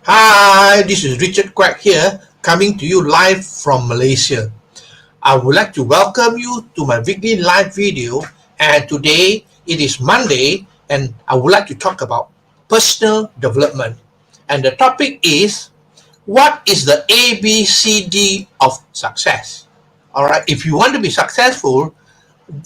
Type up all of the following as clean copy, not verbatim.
Hi, this is Richard Quack here, coming to you live from Malaysia. I would like to welcome you to my weekly live video, and today it is Monday, and I would like to talk about personal development. And the topic is, what is the ABCD of success? All right, if you want to be successful,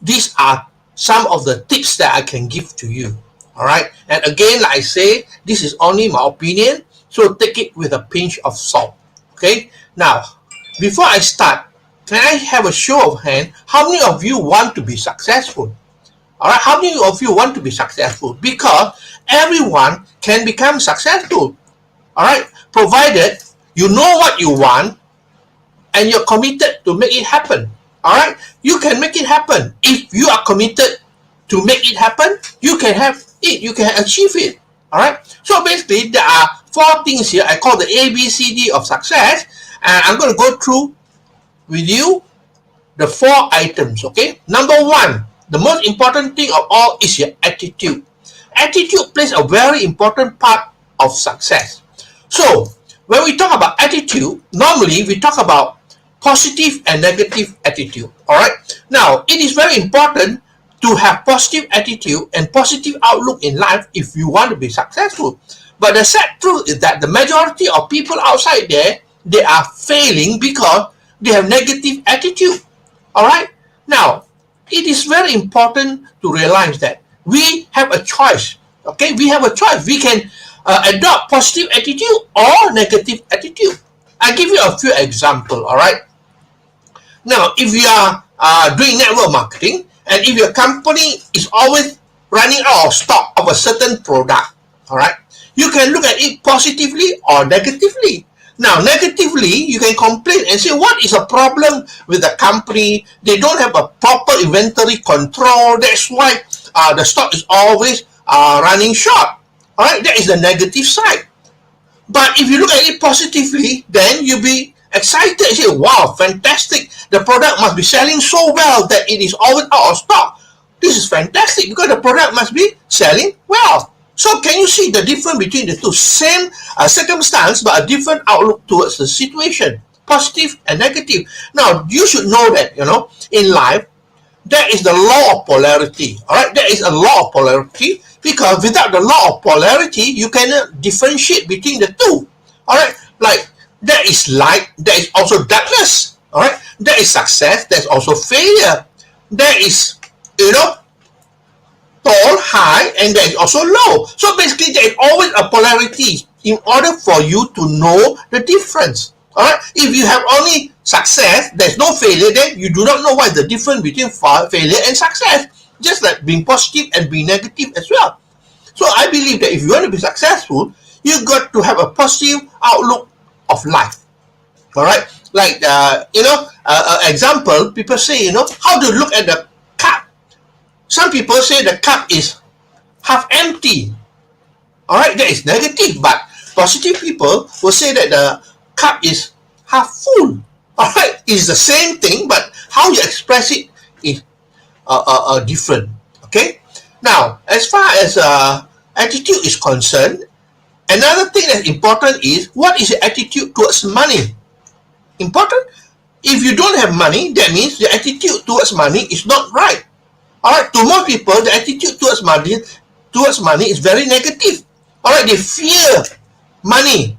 these are some of the tips that I can give to you. All right, and again, like I say, this is only my opinion, so take it with a pinch of salt. Okay, now before I start, can I have a show of hand? How many of you want to be successful? All right, how many of you want to be successful? Because everyone can become successful. All right, provided you know what you want and you're committed to make it happen. All right, you can make it happen. If you are committed to make it happen, you can have it, you can achieve it. All right, so basically there are four things here I call the ABCD of success, and I'm going to go through with you the four items. Okay, number one, the most important thing of all is your attitude. Attitude plays a very important part of success. So when we talk about attitude, normally we talk about positive and negative attitude. All right, now it is very important to have positive attitude and positive outlook in life if you want to be successful. But the sad truth is that the majority of people outside there, they are failing because they have negative attitude. All right, now it is very important to realize that we have a choice. Okay, we have a choice. We can adopt positive attitude or negative attitude. I give you a few examples. All right, now if you are doing network marketing, and if your company is always running out of stock of a certain product, all right, you can look at it positively or negatively. Now, negatively, you can complain and say, what is a problem with the company? They don't have a proper inventory control. That's why the stock is always running short. All right, that is the negative side. But if you look at it positively, then you'll be excited and say, wow, fantastic. The product must be selling so well that it is always out of stock. This is fantastic because the product must be selling well. So can you see the difference between the two? Same circumstance, but a different outlook towards the situation. Positive and negative. Now, you should know that, in life, there is the law of polarity. All right, there is a law of polarity because without the law of polarity, you cannot differentiate between the two. All right, like there is light, there is also darkness. All right, there is success, there's also failure. There is, tall, high, and there is also low. So basically, there is always a polarity in order for you to know the difference. All right, if you have only success, there's no failure, then you do not know what is the difference between failure and success. Just like being positive and being negative as well. So I believe that if you want to be successful, you got to have a positive outlook of life. All right, like example, people say, how to look at the cup. Some people say the cup is half empty. All right, that is negative, but positive people will say that the cup is half full. All right, it's the same thing, but how you express it is different. Okay, now as far as attitude is concerned, another thing that's important is what is your attitude towards money. Important. If you don't have money, that means the attitude towards money is not right. All right, to most people, the attitude towards money is very negative. All right, they fear money.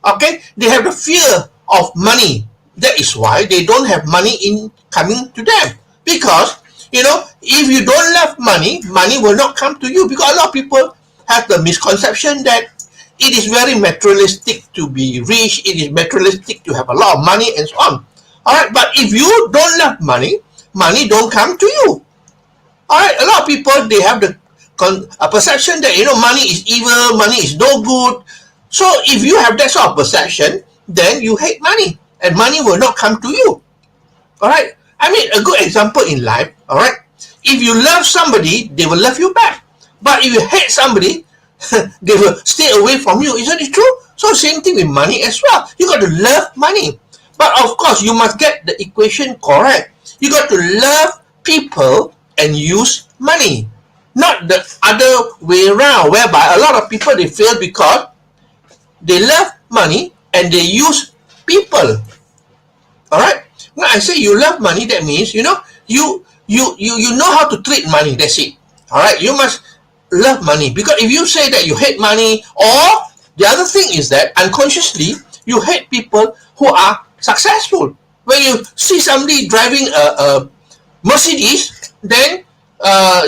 Okay, they have the fear of money. That is why they don't have money in coming to them. Because if you don't love money, money will not come to you. Because a lot of people have the misconception that it is very materialistic to be rich. It is materialistic to have a lot of money and so on. All right, but if you don't love money, money don't come to you. All right, a lot of people, they have the perception that money is evil, money is no good. So if you have that sort of perception, then you hate money, and money will not come to you. All right, I mean, a good example in life. All right, if you love somebody, they will love you back. But if you hate somebody, they will stay away from you. Isn't it true? So same thing with money as well. You got to love money, but of course you must get the equation correct. You got to love people and use money, not the other way around, whereby a lot of people, they fail because they love money and they use people. All right. When I say you love money, that means you know how to treat money. That's it. All right. You must love money, because if you say that you hate money, or the other thing is that unconsciously you hate people who are successful. When you see somebody driving a Mercedes, then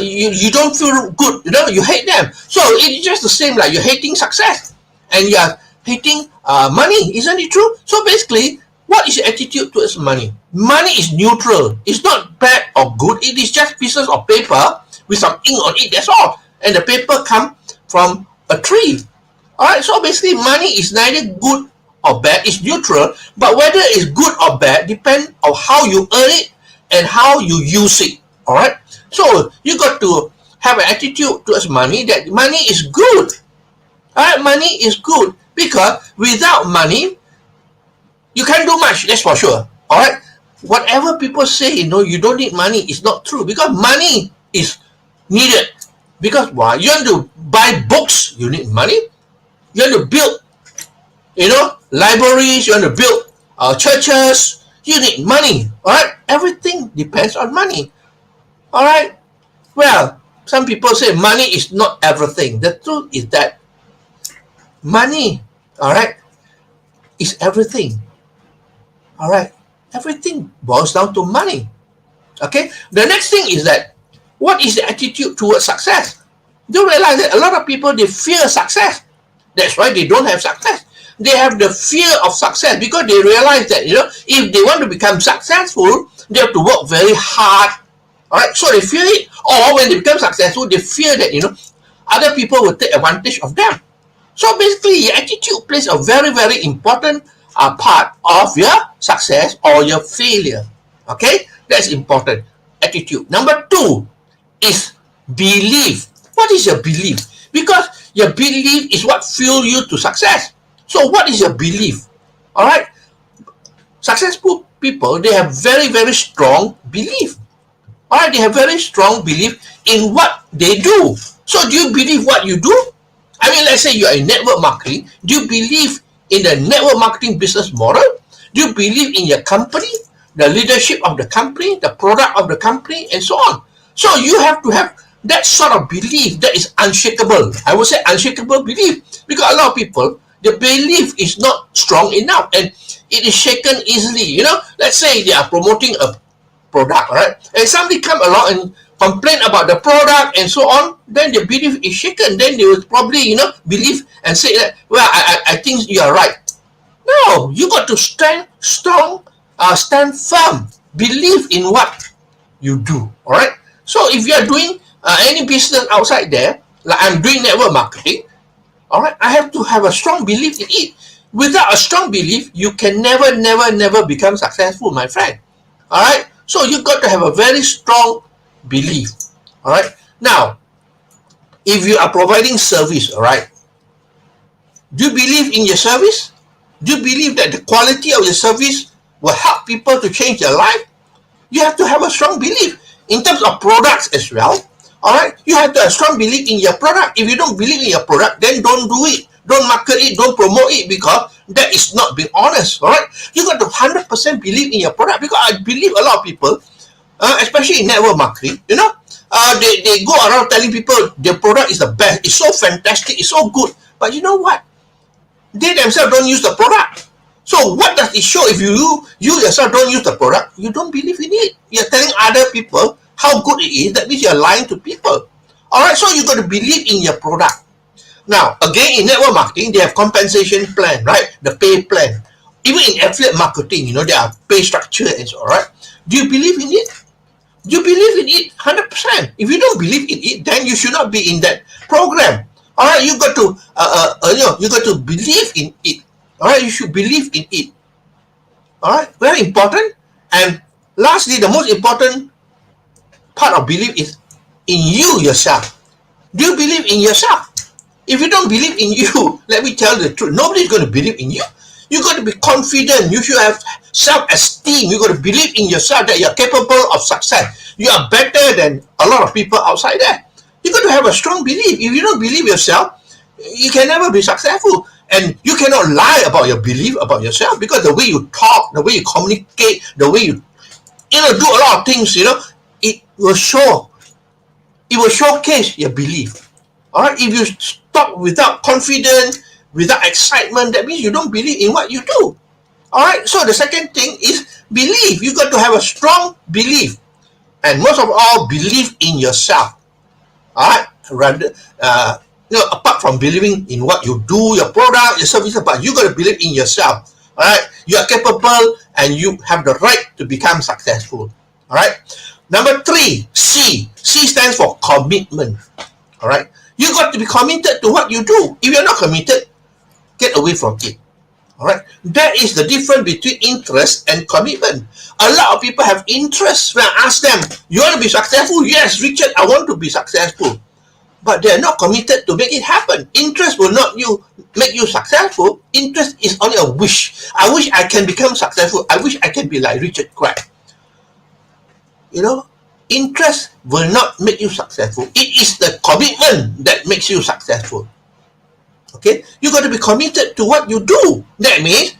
you don't feel good. You hate them. So it's just the same, like you're hating success and you're hating money. Isn't it true? So basically, what is your attitude towards money? Money is neutral. It's not bad or good. It is just pieces of paper with some ink on it. That's all. And the paper come from a tree. All right. So basically, money is neither good or bad. It's neutral. But whether it's good or bad depends on how you earn it and how you use it. All right. So you got to have an attitude towards money that money is good. All right. Money is good, because without money, you can't do much. That's for sure. All right. Whatever people say, you don't need money, is not true, because money is needed. Because why? You want to buy books, you need money. You want to build, libraries. You want to build churches. You need money. All right. Everything depends on money. All right. Well, some people say money is not everything. The truth is that money, all right, is everything. All right. Everything boils down to money. Okay. The next thing is that, what is the attitude towards success? You realize that a lot of people, they fear success. That's why they don't have success. They have the fear of success because they realize that, if they want to become successful, they have to work very hard. All right. So they fear it. Or when they become successful, they fear that, other people will take advantage of them. So basically, your attitude plays a very, very important part of your success or your failure. Okay. That's important. Attitude. Number 2 is belief. What is your belief? Because your belief is what fuels you to success. So what is your belief? All right. Successful people, they have very, very strong belief. All right. They have very strong belief in what they do. So do you believe what you do? I mean, let's say you are in network marketing. Do you believe in the network marketing business model? Do you believe in your company, the leadership of the company, the product of the company, and so on? So you have to have that sort of belief that is unshakable. I would say unshakable belief, because a lot of people, the belief is not strong enough and it is shaken easily. Let's say they are promoting a product, right? And somebody come along and complain about the product and so on, then the belief is shaken. Then they will probably, believe and say that, well, I think you are right. No, you got to stand strong, stand firm, believe in what you do. All right. So if you are doing any business outside there, like I'm doing network marketing, all right, I have to have a strong belief in it. Without a strong belief, you can never become successful, my friend. All right. So you got to have a very strong belief. All right. Now, if you are providing service, all right, do you believe in your service? Do you believe that the quality of your service will help people to change their life? You have to have a strong belief in terms of products as well. All right. You have to have a strong belief in your product. If you don't believe in your product, then don't do it. Don't market it. Don't promote it, because that is not being honest. All right. You got to 100% believe in your product, because I believe a lot of people, especially in network marketing, they go around telling people their product is the best. It's so fantastic. It's so good. But you know what? They themselves don't use the product. So what does it show? If you yourself don't use the product, you don't believe in it. You're telling other people how good it is. That means you're lying to people. All right. So you got to believe in your product. Now, again, in network marketing, they have compensation plan, right? The pay plan. Even in affiliate marketing, there are pay structure and so on, right? Do you believe in it? Do you believe in it 100%? If you don't believe in it, then you should not be in that program. All right, you got to, you got to believe in it. All right, you should believe in it. All right, very important. And lastly, the most important part of belief is in you yourself. Do you believe in yourself? If you don't believe in you, let me tell you the truth, nobody's going to believe in you. You got to be confident. You should have self-esteem. You got to believe in yourself that you're capable of success. You are better than a lot of people outside there. You got to have a strong belief. If you don't believe yourself, you can never be successful. And you cannot lie about your belief about yourself, because the way you talk, the way you communicate, the way you do a lot of things, it will showcase your belief. All right, if you talk without confidence, without excitement, that means you don't believe in what you do. All right, so the second thing is belief. You got to have a strong belief, and most of all, believe in yourself. All right, rather, apart from believing in what you do, your product, your services, but you got to believe in yourself. All right, you are capable and you have the right to become successful. All right, number 3, C. C stands for commitment. All right, you got to be committed to what you do. If you're not committed, get away from it. All right, that is the difference between interest and commitment. A lot of people have interest. When I ask them, you want to be successful? Yes, Richard, I want to be successful. But they're not committed to make it happen. Interest will not make you successful. Interest is only a wish. I wish I can become successful. I wish I can be like Richard Craig. Interest will not make you successful. It is the commitment that makes you successful. Okay, you got to be committed to what you do. That means,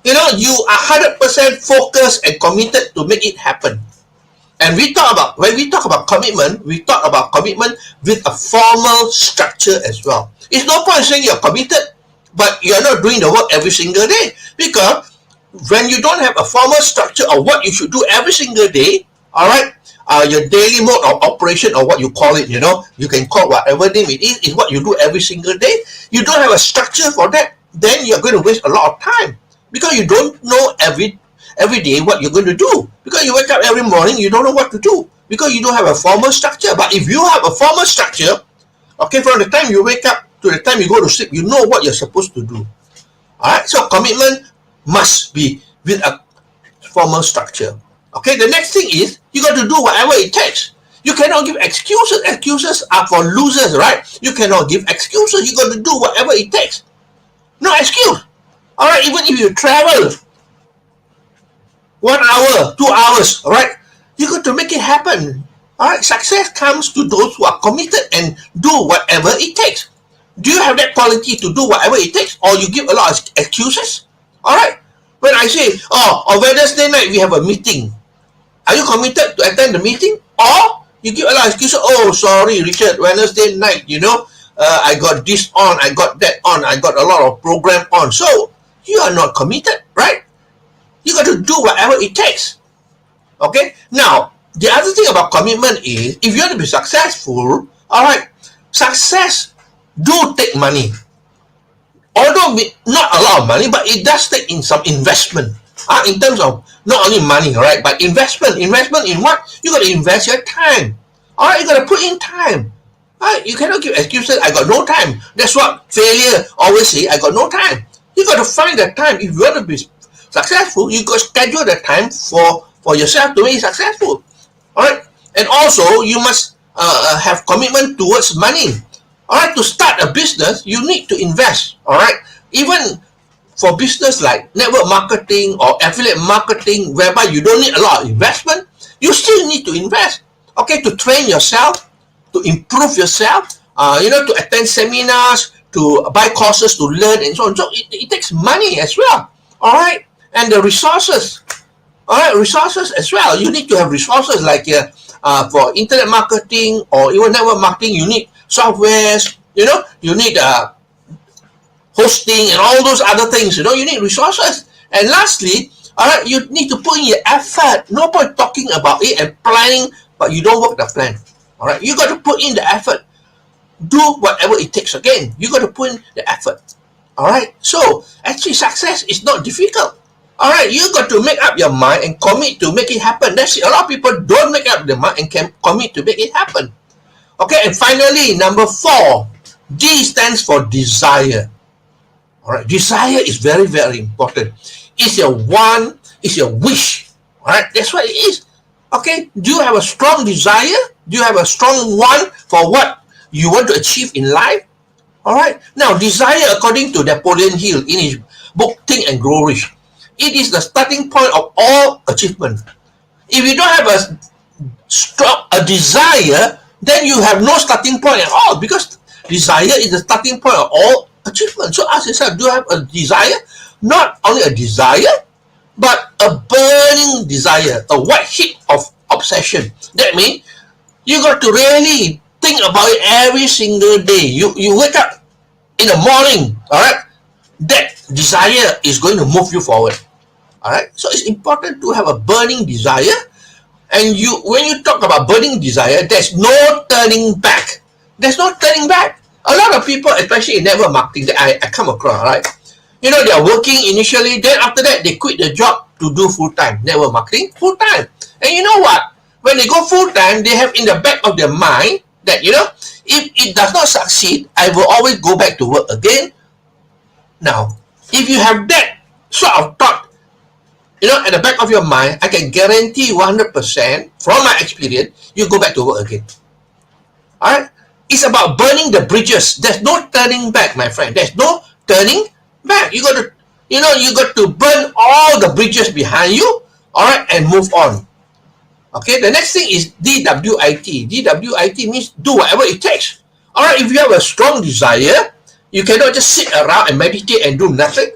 you are 100% focused and committed to make it happen. And when we talk about commitment, we talk about commitment with a formal structure as well. It's no point saying you're committed, but you're not doing the work every single day. Because when you don't have a formal structure of what you should do every single day, all right, your daily mode of operation, or what you call it, you can call whatever name it is what you do every single day. You don't have a structure for that, then you're going to waste a lot of time, because you don't know every day what you're going to do. Because you wake up every morning, you don't know what to do, because you don't have a formal structure. But if you have a formal structure, okay, from the time you wake up to the time you go to sleep, you know what you're supposed to do. All right, so commitment must be with a formal structure. Okay, the next thing is you got to do whatever it takes. You cannot give excuses. Excuses are for losers, right? You cannot give excuses. You got to do whatever it takes. No excuse. All right, even if you travel 1 hour, 2 hours, all right, you got to make it happen. All right, success comes to those who are committed and do whatever it takes. Do you have that quality to do whatever it takes, or you give a lot of excuses? All right, when I say, on Wednesday night we have a meeting, are you committed to attend the meeting, or you give a lot of excuses? Oh, sorry, Richard, Wednesday night, I got this on, I got that on, I got a lot of program on. So you are not committed, right? You got to do whatever it takes. Okay, now the other thing about commitment is, if you want to be successful, all right, success do take money. Although not a lot of money, but it does take in some investment. In terms of not only money, right, but investment. Investment in what? You got to invest your time. All right, you got to put in time. All right, you cannot give excuses. I got no time. That's what failure always say. I got no time. You got to find the time. If you want to be successful, you got to schedule the time for yourself to be successful. All right, and also you must have commitment towards money. All right, to start a business, you need to invest. All right, even for business like network marketing or affiliate marketing, whereby you don't need a lot of investment, you still need to invest. Okay, to train yourself, to improve yourself, to attend seminars, to buy courses to learn, and so on. So it takes money as well. All right, and the resources. All right, resources as well. You need to have resources like for internet marketing or even network marketing. You need softwares. You need hosting and all those other things. You need resources. And lastly, all right, you need to put in your effort. No point talking about it and planning, but you don't work the plan. All right, you got to put in the effort. Do whatever it takes. Again, you got to put in the effort. All right, so actually success is not difficult. All right, you got to make up your mind and commit to make it happen. That's it. A lot of people don't make up their mind and can commit to make it happen. Okay, and finally, number 4, D stands for desire. All right, desire is very, very important. It's your want, it's your wish. All right, that's what it is. Okay, do you have a strong desire? Do you have a strong want for what you want to achieve in life? All right, now desire, according to Napoleon Hill in his book Think and Grow Rich, it is the starting point of all achievement. If you don't have a desire, then you have no starting point at all, because desire is the starting point of all achievement. So ask yourself, do you have a desire? Not only a desire, but a burning desire, a white heat of obsession. That means you got to really think about it every single day. You wake up in the morning, all right? That desire is going to move you forward. All right. So it's important to have a burning desire. And when you talk about burning desire, there's no turning back. There's no turning back. A lot of people, especially in network marketing, that I come across, right? They are working initially, then after that, they quit the job to do full-time network marketing, full-time. And you know what? When they go full-time, they have in the back of their mind that, if it does not succeed, I will always go back to work again. Now, if you have that sort of thought, at the back of your mind, I can guarantee 100% from my experience, you go back to work again. All right? It's about burning the bridges. There's no turning back, my friend. There's no turning back. You got to burn all the bridges behind you, all right, and move on. Okay, the next thing is DWIT. DWIT means do whatever it takes. All right, if you have a strong desire, you cannot just sit around and meditate and do nothing.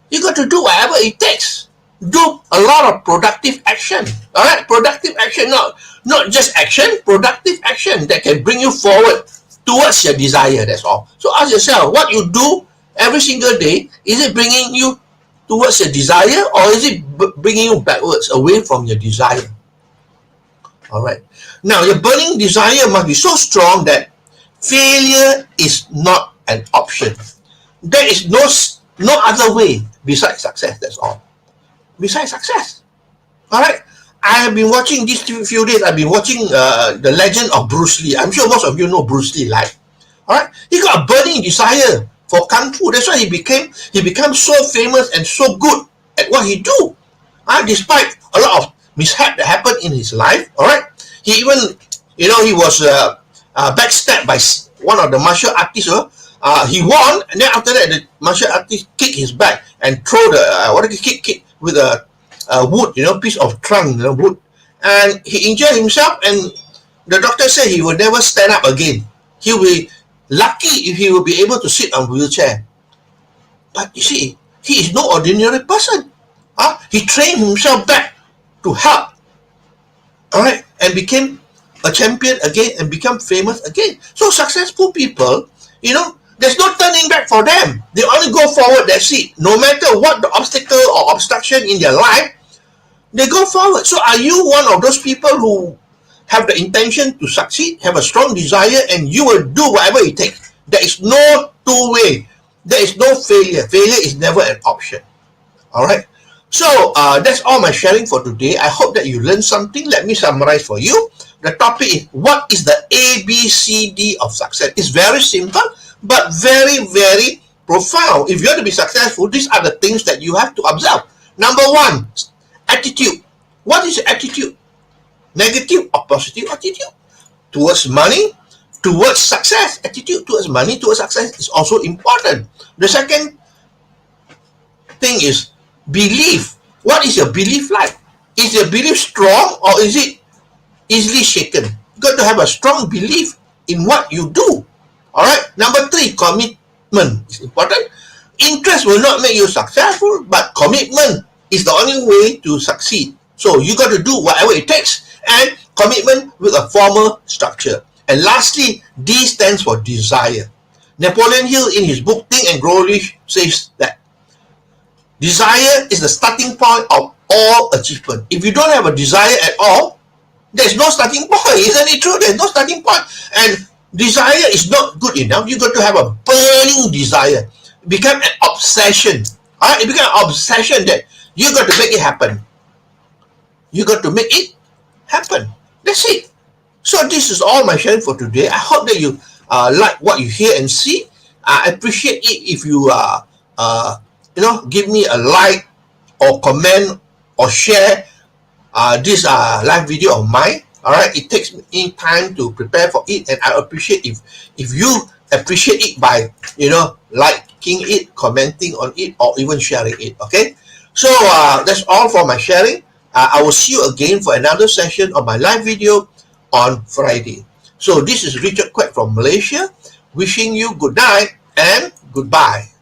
You got to do whatever it takes. Do a lot of productive action. All right, productive action, not just action, productive action that can bring you forward towards your desire. That's all. So ask yourself, what you do every single day, is it bringing you towards your desire, or is it bringing you backwards, away from your desire? All right. Now, your burning desire must be so strong that failure is not an option. There is no other way besides success. That's all. Besides success. All right. I have been watching these few days. I've been watching the legend of Bruce Lee. I'm sure most of you know Bruce Lee, right? All right. He got a burning desire for kung fu. That's why he became so famous and so good at what he do. Despite a lot of mishap that happened in his life. All right. He even, he was backstabbed by one of the martial artists. He won, and then after that, the martial artist kicked his back and throw the kick with a wood, piece of trunk, wood, and he injured himself. And the doctor said he will never stand up again. He will be lucky if he will be able to sit on a wheelchair. But you see, he is no ordinary person. He trained himself back to help. All right, and became a champion again and become famous again. So successful people, there's no turning back for them. They only go forward. That's it. No matter what the obstacle or obstruction in their life, they go forward. So are you one of those people who have the intention to succeed, have a strong desire, and you will do whatever it takes? There is no two-way. There is no failure. Failure is never an option. All right. So that's all my sharing for today. I hope that you learned something. Let me summarize for you. The topic is, what is the ABCD of success? It's very simple, but very, very profound. If you want to be successful, these are the things that you have to observe. Number one, attitude. What is your attitude? Negative or positive attitude? Towards money, towards success. Attitude towards money, towards success is also important. The second thing is belief. What is your belief like? Is your belief strong, or is it easily shaken? You got to have a strong belief in what you do. All right. Number three, commitment is important. Interest will not make you successful, but commitment is the only way to succeed. So you got to do whatever it takes, and commitment with a formal structure. And lastly, D stands for desire. Napoleon Hill, in his book Think and Grow Rich, says that desire is the starting point of all achievement. If you don't have a desire at all, there's no starting point. Isn't it true? There's no starting point. And desire is not good enough. You got to have a burning desire. It become an obsession. All right? It become an obsession that you got to make it happen. You got to make it happen. That's it. So this is all my sharing for today. I hope that you like what you hear and see. I appreciate it if you give me a like or comment or share this live video of mine. All right, it takes me time to prepare for it, and I appreciate if you appreciate it by liking it, commenting on it, or even sharing it. Okay, so that's all for my sharing. I will see you again for another session of my live video on Friday. So this is Richard Quek from Malaysia, wishing you good night and good Goodbye.